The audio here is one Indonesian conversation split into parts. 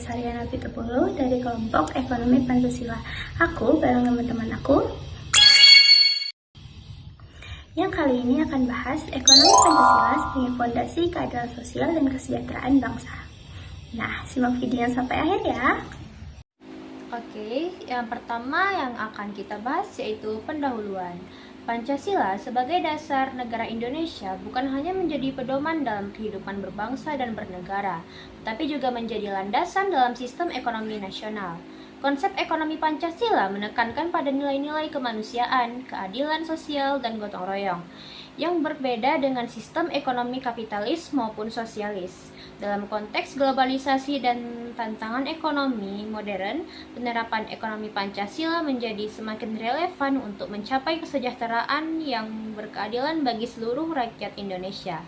Sariana Pitupulu dari kelompok Ekonomi Pancasila. Aku bareng teman-teman aku yang kali ini akan bahas Ekonomi Pancasila sebagai fondasi keadilan sosial dan kesejahteraan bangsa. Nah, simak videonya sampai akhir ya. Oke, yang pertama yang akan kita bahas yaitu pendahuluan. Pancasila sebagai dasar negara Indonesia bukan hanya menjadi pedoman dalam kehidupan berbangsa dan bernegara, tapi juga menjadi landasan dalam sistem ekonomi nasional. Konsep ekonomi Pancasila menekankan pada nilai-nilai kemanusiaan, keadilan sosial, dan gotong royong, yang berbeda dengan sistem ekonomi kapitalis maupun sosialis. Dalam konteks globalisasi dan tantangan ekonomi modern, penerapan ekonomi Pancasila menjadi semakin relevan untuk mencapai kesejahteraan yang berkeadilan bagi seluruh rakyat Indonesia.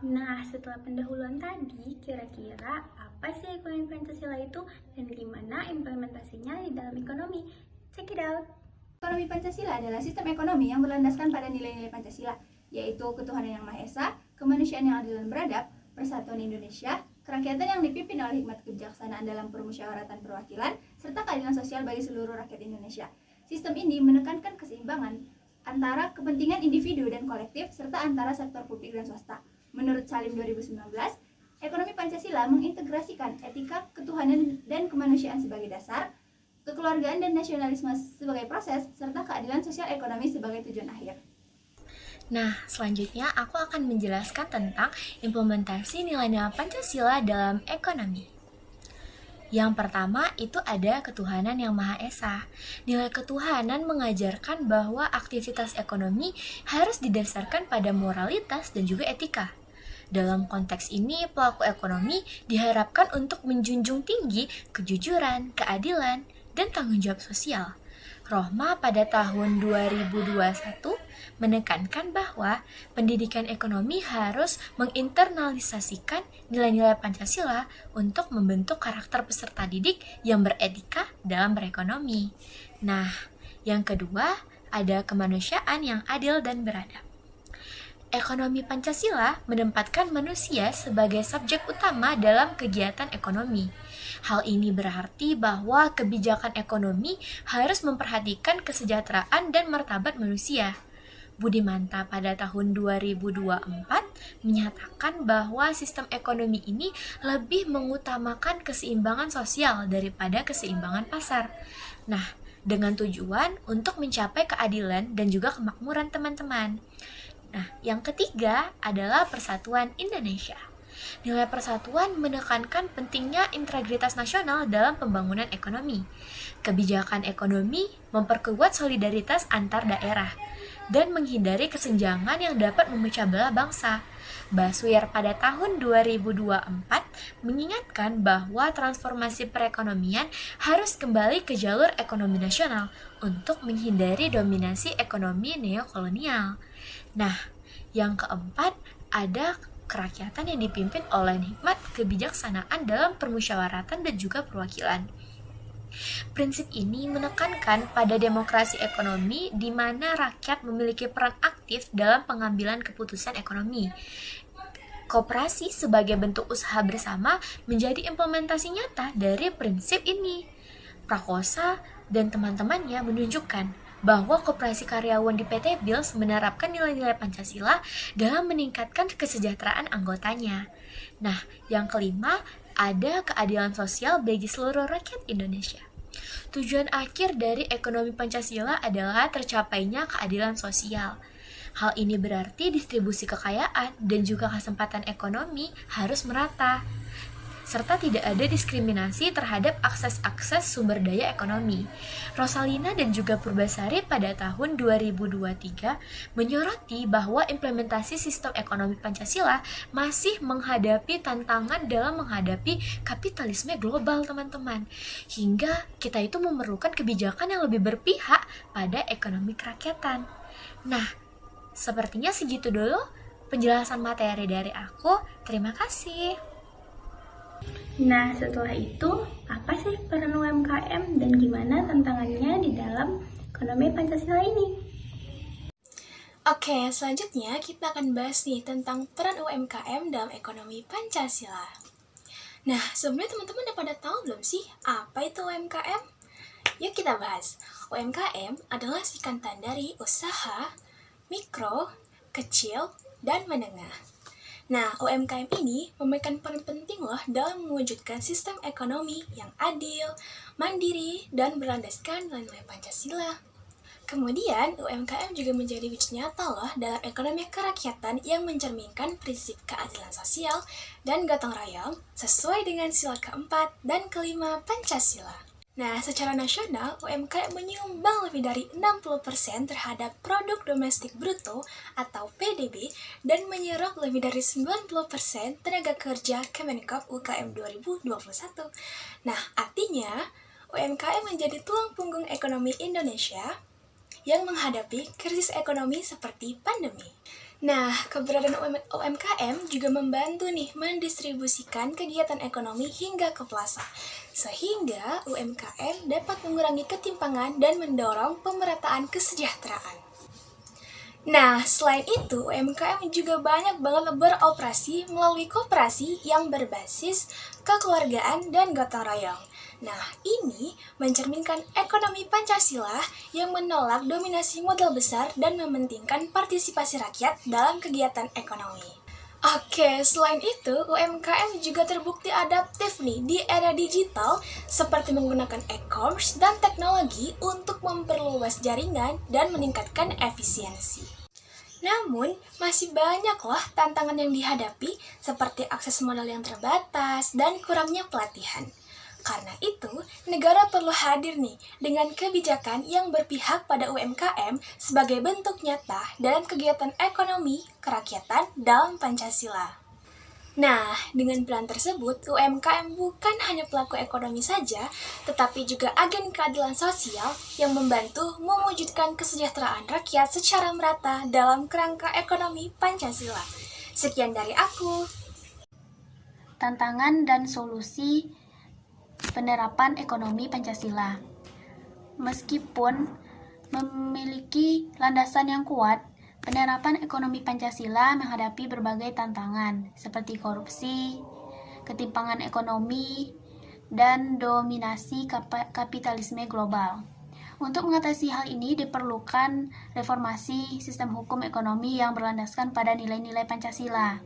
Nah, setelah pendahuluan tadi, kira-kira apa sih ekonomi Pancasila itu dan gimana implementasinya di dalam ekonomi? Check it out! Ekonomi Pancasila adalah sistem ekonomi yang berlandaskan pada nilai-nilai Pancasila, yaitu ketuhanan yang Maha Esa, kemanusiaan yang adil dan beradab, persatuan Indonesia, kerakyatan yang dipimpin oleh hikmat kebijaksanaan dalam permusyawaratan perwakilan, serta keadilan sosial bagi seluruh rakyat Indonesia. Sistem ini menekankan keseimbangan antara kepentingan individu dan kolektif, serta antara sektor publik dan swasta. Menurut Salim 2019, ekonomi Pancasila mengintegrasikan etika, ketuhanan, dan kemanusiaan sebagai dasar, kekeluargaan dan nasionalisme sebagai proses, serta keadilan sosial ekonomi sebagai tujuan akhir. Nah, selanjutnya aku akan menjelaskan tentang implementasi nilai-nilai Pancasila dalam ekonomi. Yang pertama itu ada ketuhanan yang Maha Esa. Nilai ketuhanan mengajarkan bahwa aktivitas ekonomi harus didasarkan pada moralitas dan juga etika. Dalam konteks ini, pelaku ekonomi diharapkan untuk menjunjung tinggi kejujuran, keadilan, dan tanggung jawab sosial. Rohma pada tahun 2021 menekankan bahwa pendidikan ekonomi harus menginternalisasikan nilai-nilai Pancasila untuk membentuk karakter peserta didik yang beretika dalam berekonomi. Nah, yang kedua ada kemanusiaan yang adil dan beradab. Ekonomi Pancasila menempatkan manusia sebagai subjek utama dalam kegiatan ekonomi. Hal ini berarti bahwa kebijakan ekonomi harus memperhatikan kesejahteraan dan martabat manusia. Budimanta pada tahun 2024 menyatakan bahwa sistem ekonomi ini lebih mengutamakan keseimbangan sosial daripada keseimbangan pasar. Nah, dengan tujuan untuk mencapai keadilan dan juga kemakmuran teman-teman. Nah, yang ketiga adalah persatuan Indonesia. Nilai persatuan menekankan pentingnya integritas nasional dalam pembangunan ekonomi. Kebijakan ekonomi memperkuat solidaritas antar daerah dan menghindari kesenjangan yang dapat memecah belah bangsa. Baswir pada tahun 2024 mengingatkan bahwa transformasi perekonomian harus kembali ke jalur ekonomi nasional untuk menghindari dominasi ekonomi neokolonial. Nah, yang keempat ada kerakyatan yang dipimpin oleh hikmat kebijaksanaan dalam permusyawaratan dan juga perwakilan. Prinsip ini menekankan pada demokrasi ekonomi di mana rakyat memiliki peran aktif dalam pengambilan keputusan ekonomi. Koperasi sebagai bentuk usaha bersama menjadi implementasi nyata dari prinsip ini. Prakosa dan teman-temannya menunjukkan bahwa koperasi karyawan di PT Bills menerapkan nilai-nilai Pancasila dalam meningkatkan kesejahteraan anggotanya. Nah, yang kelima, ada keadilan sosial bagi seluruh rakyat Indonesia. Tujuan akhir dari ekonomi Pancasila adalah tercapainya keadilan sosial. Hal ini berarti distribusi kekayaan dan juga kesempatan ekonomi harus merata, serta tidak ada diskriminasi terhadap akses sumber daya ekonomi. Rosalina dan juga Purbasari pada tahun 2023 menyoroti bahwa implementasi sistem ekonomi Pancasila masih menghadapi tantangan dalam menghadapi kapitalisme global, teman-teman. Hingga kita itu memerlukan kebijakan yang lebih berpihak pada ekonomi kerakyatan. Nah, sepertinya segitu dulu penjelasan materi dari aku. Terima kasih. Nah, setelah itu, apa sih peran UMKM dan gimana tantangannya di dalam ekonomi Pancasila ini? Oke, selanjutnya kita akan bahas nih tentang peran UMKM dalam ekonomi Pancasila. Nah, sebenarnya teman-teman udah pada tahu belum sih apa itu UMKM? Yuk kita bahas. UMKM adalah singkatan dari usaha, mikro, kecil, dan menengah. Nah, UMKM ini memegang peran penting loh dalam mewujudkan sistem ekonomi yang adil, mandiri, dan berlandaskan nilai-nilai Pancasila. Kemudian, UMKM juga menjadi wujud nyata loh dalam ekonomi kerakyatan yang mencerminkan prinsip keadilan sosial dan gotong royong sesuai dengan sila keempat dan kelima Pancasila. Nah, secara nasional, UMKM menyumbang lebih dari 60% terhadap produk domestik bruto atau PDB dan menyerap lebih dari 90% tenaga kerja Kemenkop UKM 2021. Nah, artinya UMKM menjadi tulang punggung ekonomi Indonesia yang menghadapi krisis ekonomi seperti pandemi. Nah, keberadaan UMKM juga membantu nih mendistribusikan kegiatan ekonomi hingga ke pelosok, sehingga UMKM dapat mengurangi ketimpangan dan mendorong pemerataan kesejahteraan. Nah, selain itu, UMKM juga banyak banget beroperasi melalui koperasi yang berbasis kekeluargaan dan gotong royong. Nah, ini mencerminkan ekonomi Pancasila yang menolak dominasi modal besar dan mementingkan partisipasi rakyat dalam kegiatan ekonomi. Oke, selain itu, UMKM juga terbukti adaptif nih di era digital seperti menggunakan e-commerce dan teknologi untuk memperluas jaringan dan meningkatkan efisiensi. Namun, masih banyak loh tantangan yang dihadapi seperti akses modal yang terbatas dan kurangnya pelatihan. Karena itu, negara perlu hadir nih dengan kebijakan yang berpihak pada UMKM sebagai bentuk nyata dalam kegiatan ekonomi kerakyatan dalam Pancasila. Nah, dengan peran tersebut, UMKM bukan hanya pelaku ekonomi saja, tetapi juga agen keadilan sosial yang membantu mewujudkan kesejahteraan rakyat secara merata dalam kerangka ekonomi Pancasila. Sekian dari aku. Tantangan dan solusi penerapan ekonomi Pancasila. Meskipun memiliki landasan yang kuat, penerapan ekonomi Pancasila menghadapi berbagai tantangan seperti korupsi, ketimpangan ekonomi, dan dominasi kapitalisme global. Untuk mengatasi hal ini diperlukan reformasi sistem hukum ekonomi yang berlandaskan pada nilai-nilai Pancasila.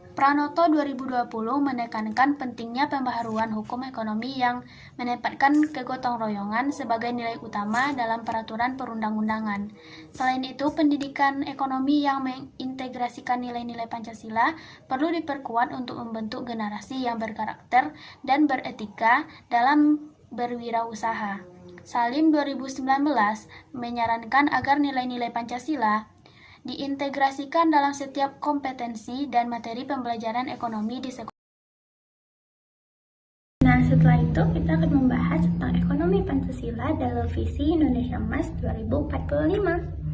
Pranoto 2020 menekankan pentingnya pembaharuan hukum ekonomi yang menempatkan kegotong royongan sebagai nilai utama dalam peraturan perundang-undangan. Selain itu, pendidikan ekonomi yang mengintegrasikan nilai-nilai Pancasila perlu diperkuat untuk membentuk generasi yang berkarakter dan beretika dalam berwirausaha. Salim 2019 menyarankan agar nilai-nilai Pancasila diintegrasikan dalam setiap kompetensi dan materi pembelajaran ekonomi di sekolah. Nah, setelah itu kita akan membahas tentang ekonomi Pancasila dalam visi Indonesia Emas 2045.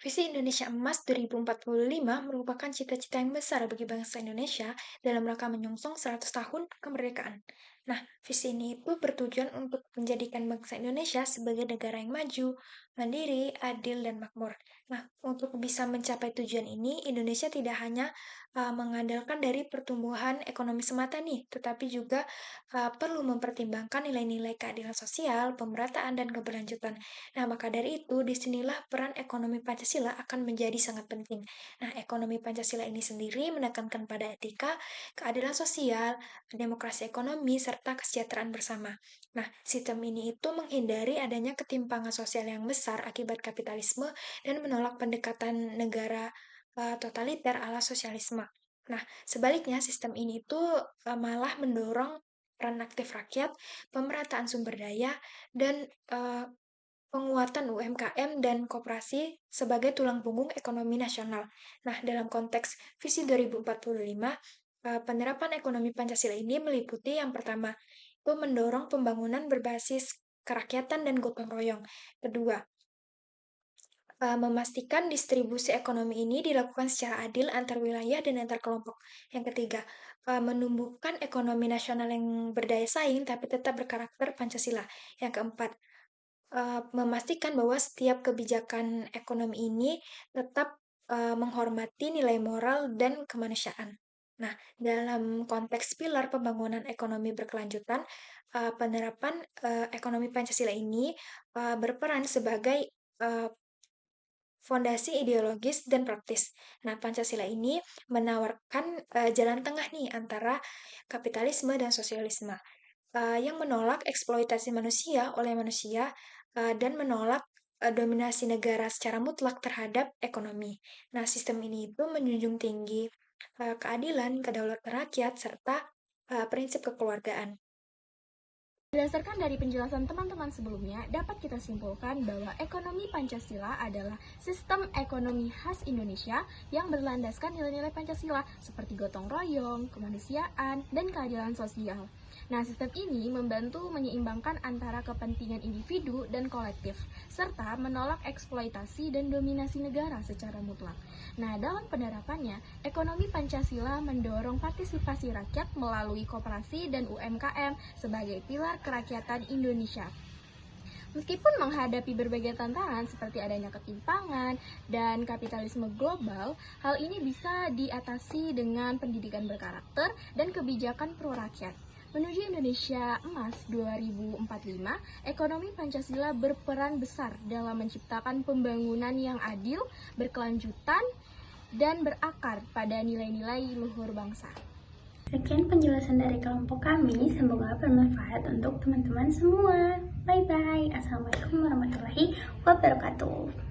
Visi Indonesia Emas 2045 merupakan cita-cita yang besar bagi bangsa Indonesia dalam rangka menyongsong 100 tahun kemerdekaan. Nah, visi ini itu bertujuan untuk menjadikan bangsa Indonesia sebagai negara yang maju, mandiri, adil, dan makmur. Nah, untuk bisa mencapai tujuan ini, Indonesia tidak hanya mengandalkan dari pertumbuhan ekonomi semata nih, tetapi juga perlu mempertimbangkan nilai-nilai keadilan sosial, pemerataan, dan keberlanjutan. Nah, maka dari itu, disinilah peran ekonomi Pancasila akan menjadi sangat penting. Nah, ekonomi Pancasila ini sendiri menekankan pada etika, keadilan sosial, demokrasi ekonomi, serta kesejahteraan bersama. Nah, sistem ini itu menghindari adanya ketimpangan sosial yang besar akibat kapitalisme dan menolak pendekatan negara totaliter ala sosialisme. Nah, sebaliknya sistem ini itu malah mendorong peran aktif rakyat, pemerataan sumber daya, dan penguatan UMKM dan koperasi sebagai tulang punggung ekonomi nasional. Nah, dalam konteks visi 2045, penerapan ekonomi Pancasila ini meliputi yang pertama, itu mendorong pembangunan berbasis kerakyatan dan gotong royong. Kedua, memastikan distribusi ekonomi ini dilakukan secara adil antar wilayah dan antar kelompok. Yang ketiga, menumbuhkan ekonomi nasional yang berdaya saing tapi tetap berkarakter Pancasila. Yang keempat, memastikan bahwa setiap kebijakan ekonomi ini tetap menghormati nilai moral dan kemanusiaan. Nah, dalam konteks pilar pembangunan ekonomi berkelanjutan, penerapan ekonomi Pancasila ini berperan sebagai eh, fondasi ideologis dan praktis. Nah, Pancasila ini menawarkan jalan tengah nih antara kapitalisme dan sosialisme, yang menolak eksploitasi manusia oleh manusia dan menolak dominasi negara secara mutlak terhadap ekonomi. Nah, sistem ini itu menjunjung tinggi keadilan, kedaulatan rakyat, serta prinsip kekeluargaan. Berdasarkan dari penjelasan teman-teman sebelumnya, dapat kita simpulkan bahwa ekonomi Pancasila adalah sistem ekonomi khas Indonesia yang berlandaskan nilai-nilai Pancasila seperti gotong royong, kemanusiaan, dan keadilan sosial. Nah, sistem ini membantu menyeimbangkan antara kepentingan individu dan kolektif, serta menolak eksploitasi dan dominasi negara secara mutlak. Nah, dalam penerapannya, ekonomi Pancasila mendorong partisipasi rakyat melalui koperasi dan UMKM sebagai pilar kerakyatan Indonesia. Meskipun menghadapi berbagai tantangan seperti adanya ketimpangan dan kapitalisme global, hal ini bisa diatasi dengan pendidikan berkarakter dan kebijakan pro rakyat. Menuju Indonesia Emas 2045, ekonomi Pancasila berperan besar dalam menciptakan pembangunan yang adil, berkelanjutan, dan berakar pada nilai-nilai luhur bangsa. Sekian penjelasan dari kelompok kami, semoga bermanfaat untuk teman-teman semua. Bye-bye. Assalamualaikum warahmatullahi wabarakatuh.